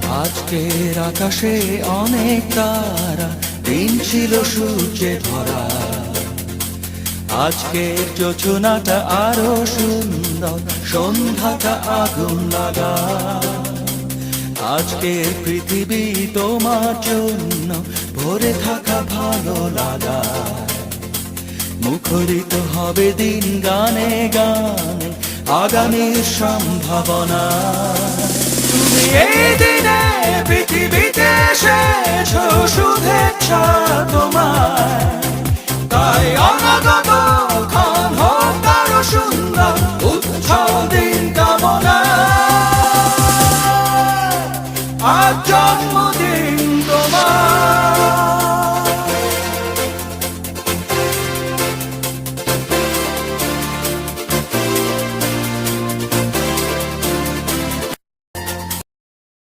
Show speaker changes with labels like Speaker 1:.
Speaker 1: আজকের আকাশে অনেক তারা, দিন ছিল সূর্যে ধরা। আজকের যোজনাটা আরো সুন্দর, সন্ধ্যাটা আগুন লাগা। আজকের পৃথিবী তোমার জন্য ভরে থাকা ভালো লাগা। মুখরিত হবে দিন গানে গানে, আগামীর সম্ভাবনা। তুমি এই দিনে পৃথিবীতে এসেছো, শুভেচ্ছা তোমায়। তাই অনাগত ক্ষণ হোক আরো সুন্দর, উৎসব দিন কামনা। আজ জন্মদিন তোমার।